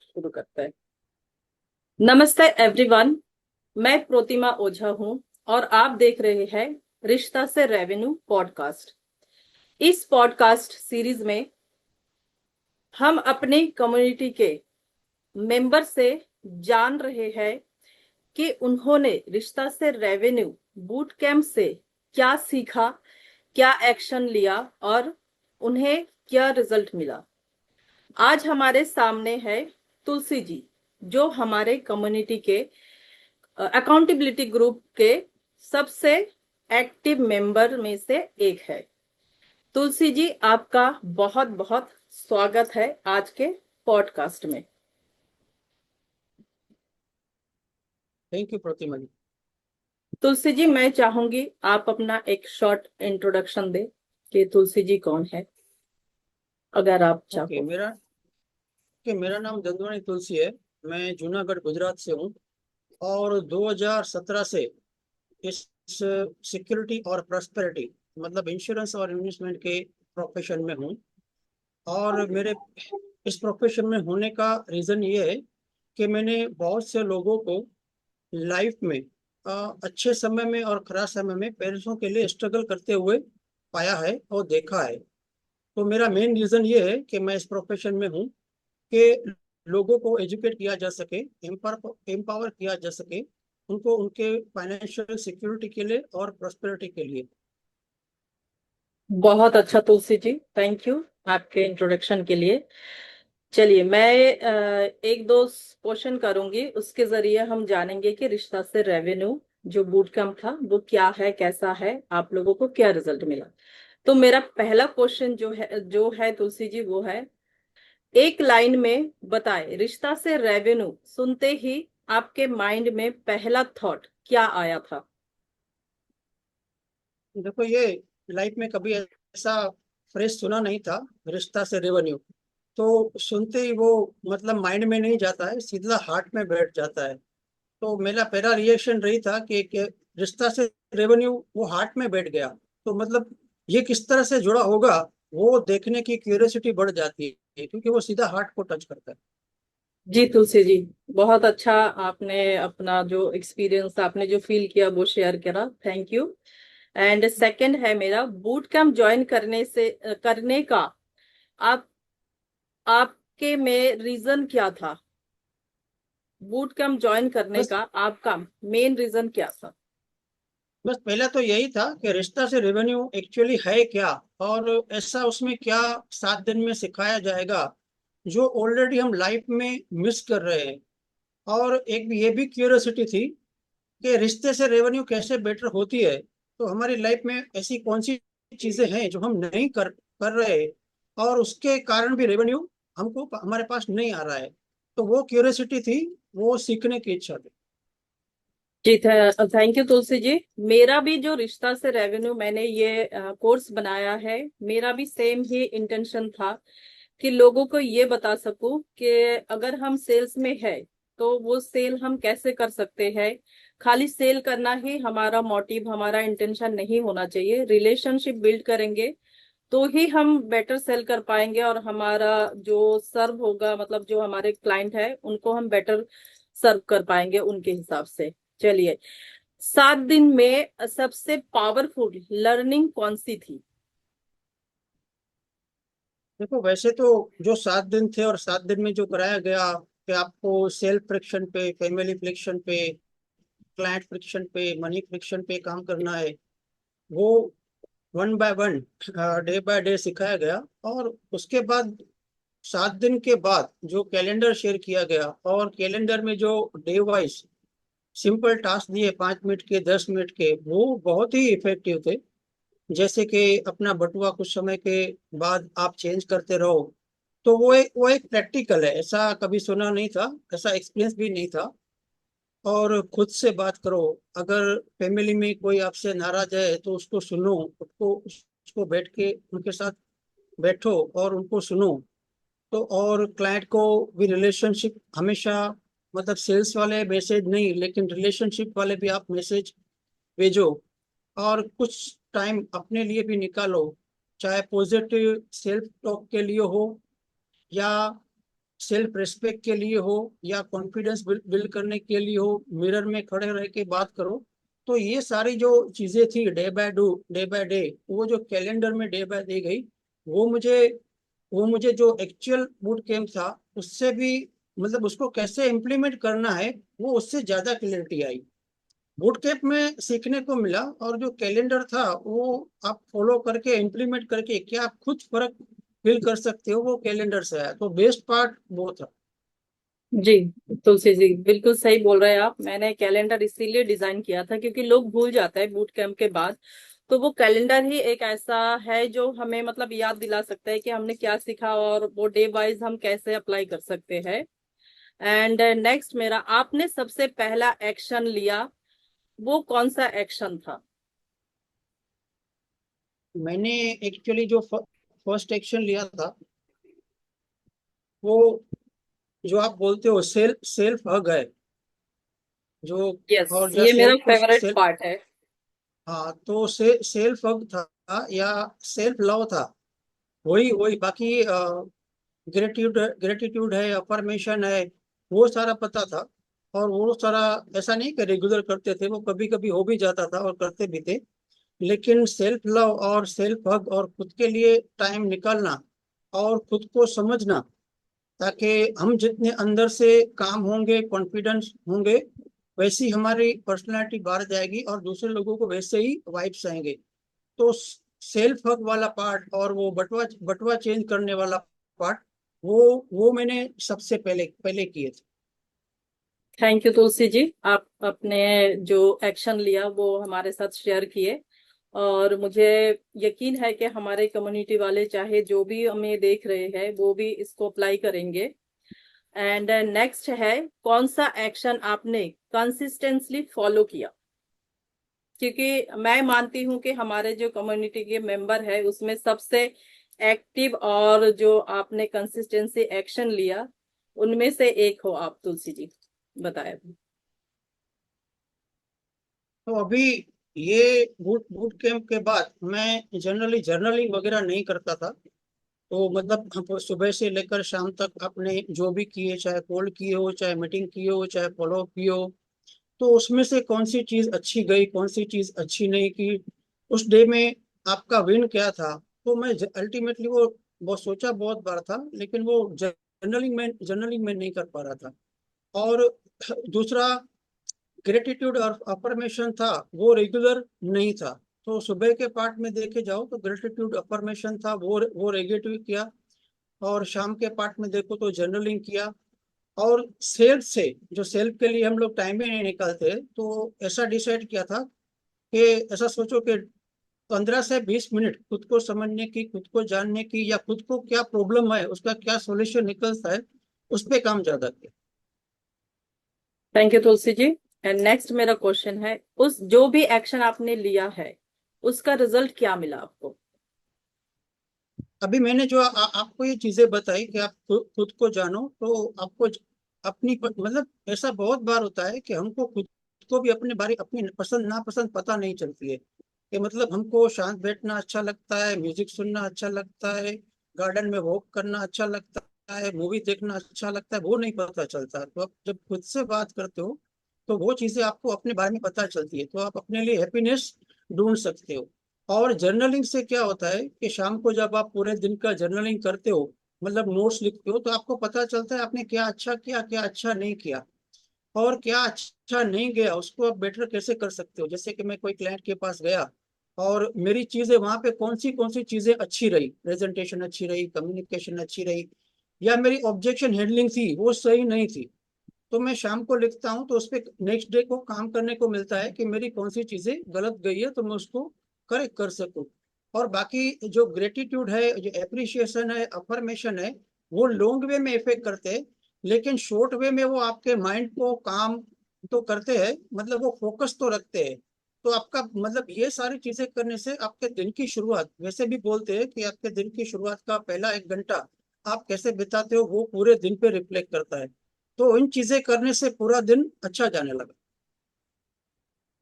शुरू करते हैं। नमस्ते एवरीवन, मैं प्रोतिमा ओझा हूं और आप देख रहे हैं रिश्ता से रेवेन्यू पॉडकास्ट। इस पॉडकास्ट सीरीज में हम अपने कम्युनिटी के मेंबर से जान रहे हैं कि उन्होंने रिश्ता से रेवेन्यू बूट कैंप से क्या सीखा, क्या एक्शन लिया और उन्हें क्या रिजल्ट मिला। आज हमारे सामने है तुलसी जी, जो हमारे कम्युनिटी के अकाउंटेबिलिटी ग्रुप के सबसे एक्टिव मेंबर में से एक है। तुलसी जी, आपका बहुत बहुत स्वागत है आज के पॉडकास्ट में। थैंक यू प्रतिमा जी। तुलसी जी, मैं चाहूंगी आप अपना एक शॉर्ट इंट्रोडक्शन दें कि तुलसी जी कौन है, अगर आप ओके, चाहो। मेरा नाम दंदवानी तुलसी है। मैं जूनागढ़ गुजरात से हूँ और 2017 से इस सिक्योरिटी और प्रॉस्पेरिटी मतलब इंश्योरेंस और इन्वेस्टमेंट के प्रोफेशन में हूँ। और मेरे इस प्रोफेशन में होने का रीज़न ये है कि मैंने बहुत से लोगों को लाइफ में अच्छे समय में और खराब समय में पैसों के लिए स्ट्रगल करते हुए पाया है और देखा है। तो मेरा मेन रीज़न ये है कि मैं इस प्रोफेशन में हूँ कि लोगों को एजुकेट किया जा सके, एम्पावर किया जा सके, उनको उनके फाइनेंशियल सिक्योरिटी के लिए और प्रोस्पेरिटी के लिए। बहुत अच्छा तुलसी जी, थैंक यू आपके इंट्रोडक्शन के लिए। चलिए, मैं एक दो क्वेश्चन करूंगी, उसके जरिए हम जानेंगे कि रिश्ता से रेवेन्यू जो बूट कैंप था वो क्या है, कैसा है, आप लोगों को क्या रिजल्ट मिला। तो मेरा पहला क्वेश्चन जो है तुलसी जी, वो है एक लाइन में बताए रिश्ता से रेवेन्यू सुनते ही आपके माइंड में पहला थॉट क्या आया था। देखो, ये लाइफ में कभी ऐसा फ्रेश सुना नहीं था, रिश्ता से रेवेन्यू। तो सुनते ही वो मतलब माइंड में नहीं जाता है, सीधा हार्ट में बैठ जाता है। तो मेरा पहला रिएक्शन रही था कि रिश्ता से रेवेन्यू वो हार्ट में बैठ गया, तो मतलब ये किस तरह से जुड़ा होगा, वो देखने की क्यूरियोसिटी बढ़ जाती है क्योंकि वो सीधा हार्ट को टच करता है। जी तुलसी जी, बहुत अच्छा। आपने अपना जो एक्सपीरियंस, आपने जो फील किया वो शेयर करा, थैंक यू। एंड सेकंड है मेरा, बूट कैंप ज्वाइन करने का आप आपके में रीजन क्या था। बूट कैंप ज्वाइन करने बस का आपका मेन रीजन क्या था। बस पहला तो यही था कि रिश्ता से रेवेन्यू एक्चुअली है क्या, और ऐसा उसमें क्या 7 दिन में सिखाया जाएगा जो ऑलरेडी हम लाइफ में मिस कर रहे हैं। और एक ये भी क्यूरियोसिटी थी कि रिश्ते से रेवेन्यू कैसे बेटर होती है, तो हमारी लाइफ में ऐसी कौन सी चीजें हैं जो हम नहीं कर कर रहे, और उसके कारण भी रेवेन्यू हमको हमारे पास नहीं आ रहा है। तो वो क्यूरियोसिटी थी, वो सीखने की इच्छा थी। जी थैंक यू तुलसी जी। मेरा भी जो रिश्ता से रेवेन्यू मैंने ये कोर्स बनाया है, मेरा भी सेम ही इंटेंशन था कि लोगों को ये बता सकूं कि अगर हम सेल्स में है तो वो सेल हम कैसे कर सकते हैं। खाली सेल करना ही हमारा मोटिव, हमारा इंटेंशन नहीं होना चाहिए। रिलेशनशिप बिल्ड करेंगे तो ही हम बेटर सेल कर पाएंगे और हमारा जो सर्व होगा, मतलब जो हमारे क्लाइंट है उनको हम बेटर सर्व कर पाएंगे उनके हिसाब से। चलिए, 7 दिन में सबसे पावरफुल लर्निंग कौन सी थी। देखो, वैसे तो जो 7 दिन थे और 7 दिन में जो कराया गया कि आपको सेल्फ फ्रिक्शन पे, फैमिली फ्रिक्शन पे, क्लाइंट फ्रिक्शन पे, मनी फ्रिक्शन पे काम करना है, वो 1 बाय 1 डे बाय डे सिखाया गया। और उसके बाद 7 दिन के बाद जो कैलेंडर शेयर किया गया, और कैलेंडर में जो डे वाइज सिंपल टास्क दिए 5 मिनट के, 10 मिनट के, वो बहुत ही इफेक्टिव थे। जैसे कि अपना बटुआ कुछ समय के बाद आप चेंज करते रहो। तो वो एक प्रैक्टिकल है, ऐसा कभी सुना नहीं था, ऐसा एक्सपीरियंस भी नहीं था। और खुद से बात करो, अगर फैमिली में कोई आपसे नाराज है तो उसको सुनो, उसको बैठ के उनके साथ बैठो और उनको सुनो। तो और क्लाइंट को भी रिलेशनशिप हमेशा, मतलब सेल्स वाले मैसेज नहीं, लेकिन रिलेशनशिप वाले भी आप मैसेज भेजो। और कुछ टाइम अपने लिए भी निकालो, चाहे पॉजिटिव सेल्फ टॉक के लिए हो, या सेल्फ रिस्पेक्ट के लिए हो या कॉन्फिडेंस बिल्ड करने के लिए हो, मिरर में खड़े रह के बात करो। तो ये सारी जो चीजें थी डे बाय डे, वो जो कैलेंडर में डे बाय डे गई, वो मुझे वो मुझे जो एक्चुअल बूट कैंप था उससे भी, मतलब उसको कैसे इम्प्लीमेंट करना है, वो उससे ज्यादा क्लियरिटी आई। बूट कैंप में सीखने को मिला, और जो कैलेंडर था वो आप फॉलो करके इम्प्लीमेंट करके क्या आप खुद फर्क फील कर सकते हो, वो कैलेंडर से आया। तो बेस्ट पार्ट वो था। जी तुलसी जी, बिल्कुल सही बोल रहे हैं आप। मैंने कैलेंडर इसीलिए डिजाइन किया था क्योंकि लोग भूल जाते हैं बूट कैंप के बाद। तो वो कैलेंडर ही एक ऐसा है जो हमें मतलब याद दिला सकता है कि हमने क्या सीखा और वो डे वाइज हम कैसे अप्लाई कर सकते हैं। एंड नेक्स्ट मेरा, आपने सबसे पहला एक्शन लिया, वो कौन सा एक्शन था? मैंने एक्चुअली जो फर्स्ट एक्शन लिया था, वो जो आप बोलते हो सेल्फ सेल्फ हग है, जो यस, और जो ये मेरा सेल्फ को फेवरेट सेल्फ, पार्ट है। हाँ तो सेल्फ हग था या सेल्फ लव था, वही वही। बाकी ग्रेटिट्यूड है, अफर्मेशन है, वो सारा पता था। और वो सारा ऐसा नहीं कि रेगुलर करते थे, वो कभी कभी हो भी जाता था और करते भी थे। लेकिन सेल्फ लव और सेल्फ हग और खुद के लिए टाइम निकालना और खुद को समझना, ताकि हम जितने अंदर से काम होंगे, कॉन्फिडेंस होंगे, वैसी हमारी पर्सनालिटी बाहर जाएगी और दूसरे लोगों को वैसे ही वाइब्स आएंगे। तो सेल्फ हग वाला पार्ट और वो बटवा बटवा चेंज करने वाला पार्ट, वो मैंने सबसे पहले पहले किए थे। थैंक यू तुलसी जी, आप अपने जो एक्शन लिया वो हमारे साथ शेयर किए। और मुझे यकीन है कि हमारे कम्युनिटी वाले चाहे जो भी हमें देख रहे हैं वो भी इसको अप्लाई करेंगे। एंड नेक्स्ट है, कौन सा एक्शन आपने कंसिस्टेंटली फॉलो किया? क्योंकि मैं मानती हूँ कि हमारे जो कम्युनिटी के मेंबर है उसमें सबसे एक्टिव और जो आपने कंसिस्टेंसी एक्शन लिया उनमें से एक हो आप, तुलसी जी। बताया। तो अभी ये बूट बूट कैंप के बाद मैं जनरली जर्नलिंग वगैरह नहीं करता था। तो मतलब हम सुबह से लेकर शाम तक आपने जो भी किए, चाहे कॉल किए हो, चाहे मीटिंग किए हो, चाहे फॉलो किए हो, तो उसमें से कौन सी चीज अच्छी गई, कौन सी चीज अच्छी नहीं की, उस डे में आपका विन क्या था। तो मैं अल्टीमेटली वो सोचा बहुत बार था, लेकिन वो जर्नलिंग में नहीं कर पा रहा था। और दूसरा, ग्रेटिट्यूड और अफर्मेशन था, वो रेगुलर नहीं था। तो सुबह के पार्ट में देखे जाओ तो ग्रेटिट्यूड अफर्मेशन था, वो रेगुलेटिव किया। और शाम के पार्ट में देखो तो जर्नलिंग किया। और सेल्फ से, जो सेल्फ के लिए हम लोग टाइम ही नहीं निकालते, तो ऐसा डिसाइड किया था कि ऐसा सोचो कि 15 से 20 मिनट खुद को समझने की, खुद को जानने की, या खुद को क्या प्रॉब्लम है उसका क्या सॉल्यूशन निकलता है, उस पे काम ज्यादा किया। Thank you Tulsi ji. And next मेरा क्वेश्चन है, उस जो भी एक्शन आपने लिया है उसका रिजल्ट क्या मिला आपको? अभी मैंने जो आपको ये चीजें बताई कि आप खुद को जानो, तो आपको अपनी मतलब ऐसा बहुत बार होता है कि हमको खुद को भी अपने बारे, अपनी पसंद नापसंद पता नहीं चलती है। कि मतलब हमको शांत बैठना अच्छा लगता है, म्यूजिक सुनना अच्छा लगता है, गार्डन में वॉक करना अच्छा लगता है, मूवी देखना अच्छा लगता है, वो नहीं पता चलता। तो आप जब खुद से बात करते हो तो वो चीजें आपको अपने बारे में पता चलती है, तो आप अपने लिए हैप्पीनेस ढूंढ सकते हो। और जर्नलिंग से क्या होता है कि शाम को जब आप पूरे दिन का जर्नलिंग करते हो, मतलब नोट्स लिखते हो, तो आपको पता चलता है आपने क्या अच्छा किया, क्या अच्छा नहीं किया, और क्या अच्छा नहीं गया उसको आप बेटर कैसे कर सकते हो। जैसे कि मैं कोई क्लाइंट के पास गया और मेरी चीजें वहां पे कौन सी चीजें अच्छी रही, प्रेजेंटेशन अच्छी रही, कम्युनिकेशन अच्छी रही, या मेरी ऑब्जेक्शन हैंडलिंग थी वो सही नहीं थी, तो मैं शाम को लिखता हूँ। तो उस पर नेक्स्ट डे को काम करने को मिलता है कि मेरी कौन सी चीजें गलत गई है, तो मैं उसको करेक्ट कर सकूँ। और बाकी जो ग्रेटिट्यूड है, जो एप्रिसिएशन है, अफर्मेशन है, वो लॉन्ग वे में इफेक्ट करते हैं, लेकिन शॉर्ट वे में वो आपके माइंड को काम तो करते हैं, मतलब वो फोकस तो रखते हैं। तो आपका मतलब ये सारी चीजें करने से आपके दिन की शुरुआत, वैसे भी बोलते हैं कि आपके दिन की शुरुआत का पहला 1 घंटा आप कैसे बिताते हो वो पूरे दिन पे रिफ्लेक्ट करता है। तो इन चीजें करने से पूरा दिन अच्छा जाने लगा।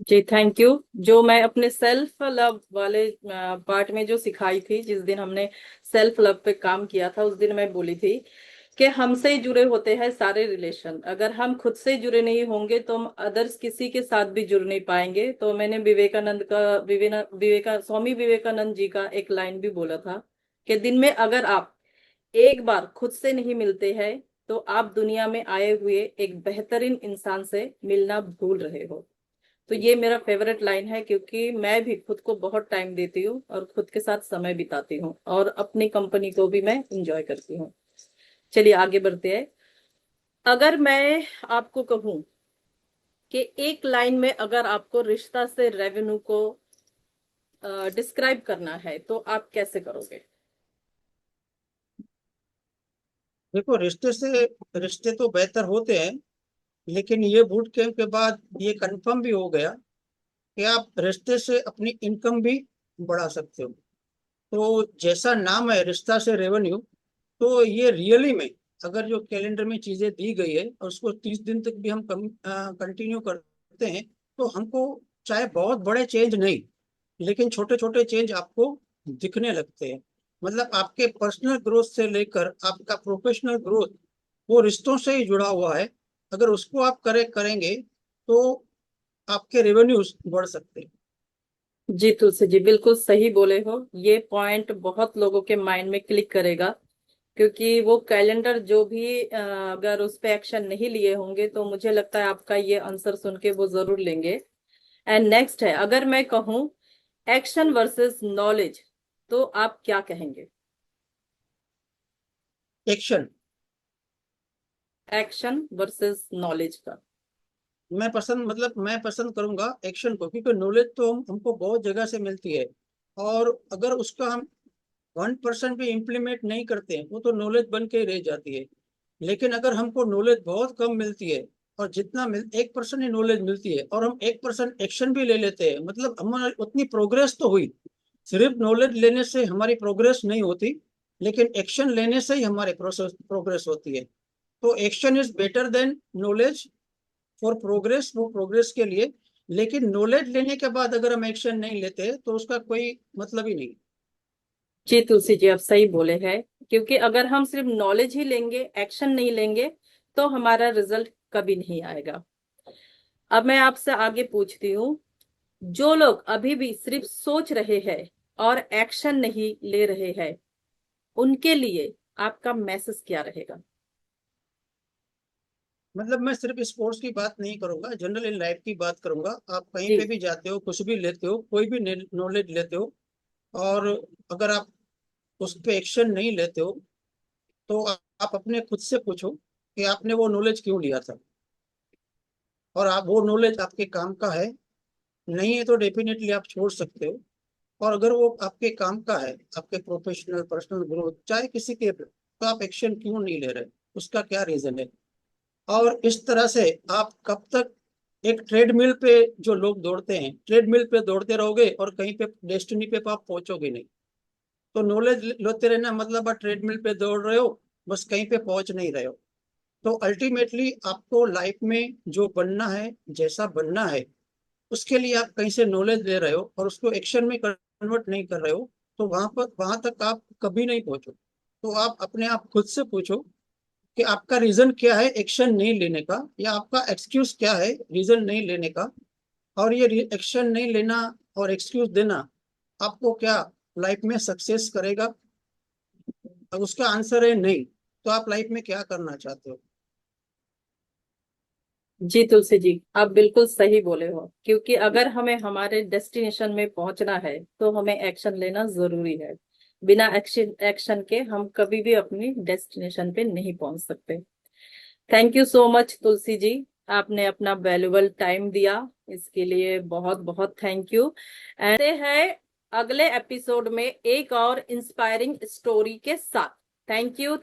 जी थैंक यू। जो मैं अपने सेल्फ लव वाले पार्ट में जो सिखाई थी, जिस दिन हमने सेल्फ लव पे काम किया था उस दिन मैं बोली थी कि हमसे ही जुड़े होते हैं सारे रिलेशन। अगर हम खुद से जुड़े नहीं होंगे तो हम अदर्स किसी के साथ भी जुड़ नहीं पाएंगे। तो मैंने विवेकानंद का स्वामी विवेकानंद जी का एक लाइन भी बोला था कि दिन में अगर आप एक बार खुद से नहीं मिलते हैं तो आप दुनिया में आए हुए एक बेहतरीन इंसान से मिलना भूल रहे हो। तो ये मेरा फेवरेट लाइन है, क्योंकि मैं भी खुद को बहुत टाइम देती हूँ और खुद के साथ समय बिताती हूँ और अपनी कंपनी को भी मैं इंजॉय करती हूँ। चलिए आगे बढ़ते हैं। अगर मैं आपको कहूं कि एक लाइन में अगर आपको रिश्ता से रेवेन्यू को डिस्क्राइब करना है तो आप कैसे करोगे? देखो, रिश्ते तो बेहतर होते हैं, लेकिन ये बूट कैंप के बाद ये कंफर्म भी हो गया कि आप रिश्ते से अपनी इनकम भी बढ़ा सकते हो। तो जैसा नाम है रिश्ता से रेवेन्यू, तो ये रियली में अगर जो कैलेंडर में चीजें दी गई है और उसको 30 दिन तक भी हम कंटिन्यू करते हैं, तो हमको चाहे बहुत बड़े चेंज नहीं, लेकिन छोटे छोटे चेंज आपको दिखने लगते हैं। मतलब आपके पर्सनल ग्रोथ से लेकर आपका प्रोफेशनल ग्रोथ, वो रिश्तों से ही जुड़ा हुआ है। अगर उसको आप करेंगे तो आपके रेवेन्यूज बढ़ सकते हैं। जी तुलसी जी, बिल्कुल सही बोले हो। ये पॉइंट बहुत लोगों के माइंड में क्लिक करेगा, क्योंकि वो कैलेंडर जो भी अगर उस पे एक्शन नहीं लिए होंगे तो मुझे लगता है आपका ये आंसर सुन के वो जरूर लेंगे। एंड नेक्स्ट है, अगर मैं कहूं एक्शन वर्सेस नॉलेज, तो आप क्या कहेंगे? एक्शन। एक्शन वर्सेस नॉलेज का। मैं पसंद करूंगा एक्शन को, क्योंकि नॉलेज तो हमको बहुत जगह से मिलती है। और अगर उसका हम 1% भी इम्प्लीमेंट नहीं करते हैं, वो तो नॉलेज बन के ही रह जाती है। लेकिन अगर हमको नॉलेज बहुत कम मिलती है, और 1% ही नॉलेज मिलती है, और हम 1% एक्शन भी ले लेते हैं, मतलब हमारी उतनी प्रोग्रेस तो हुई। सिर्फ नॉलेज लेने से हमारी प्रोग्रेस नहीं होती, लेकिन एक्शन लेने से ही हमारी प्रोग्रेस होती है। तो action is better than knowledge for progress, वो प्रोग्रेस के लिए। लेकिन नॉलेज लेने के बाद अगर हम एक्शन नहीं लेते तो उसका कोई मतलब ही नहीं। जी तुलसी जी, आप सही बोले हैं। क्योंकि अगर हम सिर्फ नॉलेज ही लेंगे, एक्शन नहीं लेंगे, तो हमारा रिजल्ट कभी नहीं आएगा। अब मैं आपसे आगे पूछती हूँ, जो लोग अभी भी सिर्फ सोच रहे हैं और एक्शन नहीं ले रहे हैं, उनके लिए आपका मैसेज क्या रहेगा? मतलब मैं सिर्फ स्पोर्ट्स की बात नहीं करूंगा, जनरल इन लाइफ की बात करूंगा। आप कहीं जी। पे भी जाते हो, कुछ भी लेते हो, कोई भी नॉलेज लेते हो, और अगर आप उस पे एक्शन नहीं लेते हो, तो आप अपने खुद से पूछो कि आपने वो नॉलेज क्यों लिया था, और आप वो नॉलेज आपके काम का है। नहीं है तो डेफिनेटली आप छोड़ सकते हो। और अगर वो आपके काम का है, आपके प्रोफेशनल पर्सनल ग्रोथ चाहे किसी के, तो आप एक्शन क्यों नहीं ले रहे, उसका क्या रीजन है? और इस तरह से आप कब तक एक ट्रेडमिल पे, जो लोग दौड़ते हैं ट्रेडमिल पे दौड़ते रहोगे और कहीं पे डेस्टिनी पे आप पहुंचोगे नहीं। तो नॉलेज लेते रहना मतलब आप ट्रेडमिल पे दौड़ रहे हो, बस कहीं पे पहुंच नहीं रहे हो। तो अल्टीमेटली आपको लाइफ में जो बनना है, जैसा बनना है, उसके लिए आप कहीं से नॉलेज ले रहे हो और उसको एक्शन में कन्वर्ट नहीं कर रहे हो, तो वहां तक आप कभी नहीं पहुंचो। तो आप अपने आप खुद से पूछो कि आपका रीजन क्या है एक्शन नहीं लेने का, या आपका एक्सक्यूज क्या है रीजन नहीं लेने का। और ये एक्शन नहीं लेना और एक्सक्यूज देना आपको क्या लाइफ में सक्सेस करेगा? अब उसका आंसर है नहीं। तो आप लाइफ में क्या करना चाहते हो? जी तुलसी जी, आप बिल्कुल सही बोले हो। क्योंकि अगर हमें हमारे डेस्टिनेशन में पहुंचना है तो हमें एक्शन लेना जरूरी है। बिना एक्शन के हम कभी भी अपनी डेस्टिनेशन पे नहीं पहुंच सकते। Thank you so much Tulsi ji, आपने अपना वैल्यूबल टाइम दिया, इसके लिए बहुत बहुत थैंक यू। ऐसे है अगले एपिसोड में एक और इंस्पायरिंग स्टोरी के साथ। Thank you.